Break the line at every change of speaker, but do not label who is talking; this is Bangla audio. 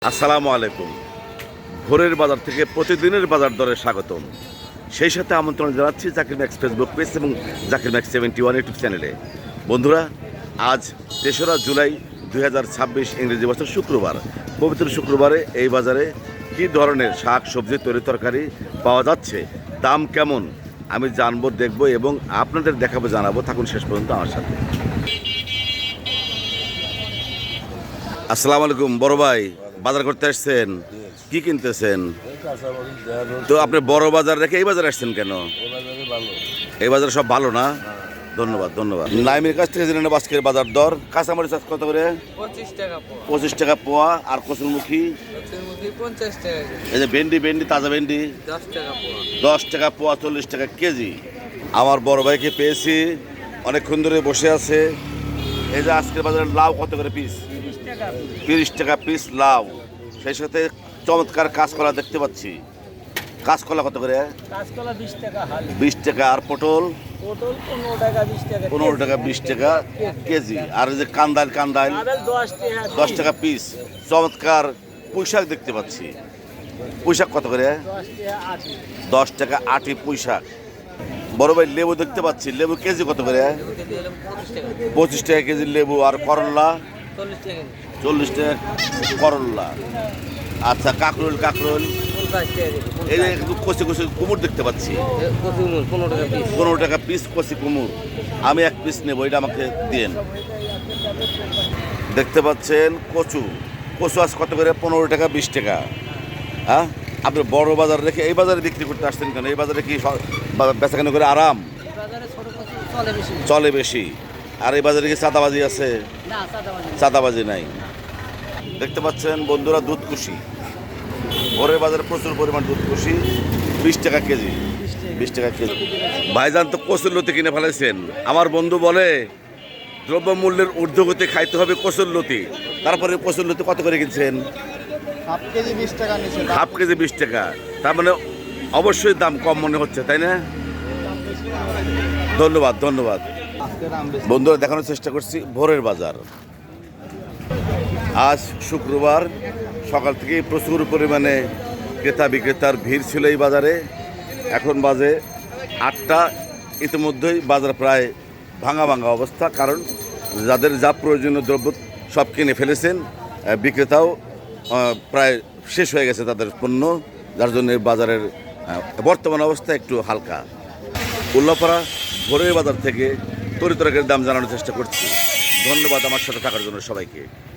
আসসালামু আলাইকুম। ভোরের বাজার থেকে প্রতিদিনের বাজার দরে স্বাগতম। সেই সাথে আমন্ত্রণ জানাচ্ছি জাকির ম্যাক্স ফেসবুক পেজ এবং জাকির ম্যাক্স 71 ইউটিউব চ্যানেলে। বন্ধুরা, আজ 3রা জুলাই 2026 ইংরেজি বছর শুক্রবার। পবিত্র শুক্রবারে এই বাজারে কী ধরনের শাক সবজি তরি তরকারি পাওয়া যাচ্ছে, দাম কেমন আমি জানবো, দেখব এবং আপনাদের দেখাবো, জানাবো। থাকুন শেষ পর্যন্ত আমার সাথে। আসসালামু আলাইকুম বড় ভাই, বাজার করতে আসছেন, কি কিনতেছেন? তো আপনি বড় বাজার রেখে এই বাজারে আসছেন কেন? এই বাজারে সব ভালো না? ধন্যবাদ ধন্যবাদ। নাইমের কাছ থেকে জেনে নেব আজকের বাজার দর। কাঁচামরিচ কত করে? 25 টাকা পোয়া। আর কচুরমুখী? এই যে ভেন্ডি তাজা ভেন্ডি 10 টাকা পোয়া, 40 টাকা কেজি। আমার বড় ভাইকে পেয়েছি, অনেকক্ষণ ধরে বসে আছে। এই যে আজকের বাজারে লাউ কত করে পিস? 30 টাকা পিস লাউ। সেই সাথে চমৎকার কাঁচকলা দেখতে পাচ্ছি। কাঁচকলা কত করে? 20 টাকা। আর পটল? 15 টাকা 20 টাকা কেজি। আর এই যে কান্দাইল 10 টাকা পিস। চমৎকার পুঁইশাক দেখতে পাচ্ছি। পুঁইশাক কত করে? 10 টাকা আটি পুঁইশাক। বড় ভাই লেবু দেখতে পাচ্ছি, লেবু কেজি কত করে? 25 টাকা কেজি লেবু। আর করলা? 40 টাকা করলা। আচ্ছা, কাকরোল? এই যে কচি কুমড় দেখতে পাচ্ছি, 15 টাকা পিস কচি কুমড়। আমি এক পিস নেবো, এটা আমাকে দিন। দেখতে পাচ্ছেন কচু আজ কত করে? 15 টাকা 20 টাকা। হ্যাঁ, আপনি বড় বাজার রেখে এই বাজারে বিক্রি করতে আসছেন কেন? এই বাজারে কি বেচাকেনা করে আরাম চলে বেশি? আর এই বাজারে কি চাঁদাবাজি আছে? চাঁদাবাজি নাই। দেখতে পাচ্ছেন বন্ধুরা, দুধকুশি। ভোরের বাজারে প্রচুর পরিমাণ দুধকুশি, 20 টাকা কেজি। 20 টাকা কেজি। ভাইজান তো কচুরলতি কিনে ফেলেছেন। আমার বন্ধু বলে দ্রব্যমূল্যের ঊর্ধ্বগতি খাইতে হবে কচুরলতি। তারপরে কচুরলতি কত করে কিনছেন?
হাফ কেজি 20 টাকা নিচে।
হাফ কেজি 20 টাকা। তার মানে অবশ্যই দাম কম মনে হচ্ছে, তাই না? ধন্যবাদ ধন্যবাদ। বন্ধুরা, দেখানোর চেষ্টা করছি ভোরের বাজার। আজ শুক্রবার, সকাল থেকেই প্রচুর পরিমাণে ক্রেতা বিক্রেতার ভিড় ছিল এই বাজারে। এখন বাজে 8টা। ইতিমধ্যেই বাজার প্রায় ভাঙা অবস্থা, কারণ যাদের যা প্রয়োজনীয় দ্রব্য সব কিনে ফেলেছেন। বিক্রেতাও প্রায় শেষ হয়ে গেছে তাদের পণ্য, যার জন্য বাজারের বর্তমান অবস্থা একটু হালকা। উল্লাপাড়া ভোরের বাজার থেকে তরি তরকারির দাম জানানোর চেষ্টা করছি। ধন্যবাদ আমার সাথে থাকার জন্য সবাইকে।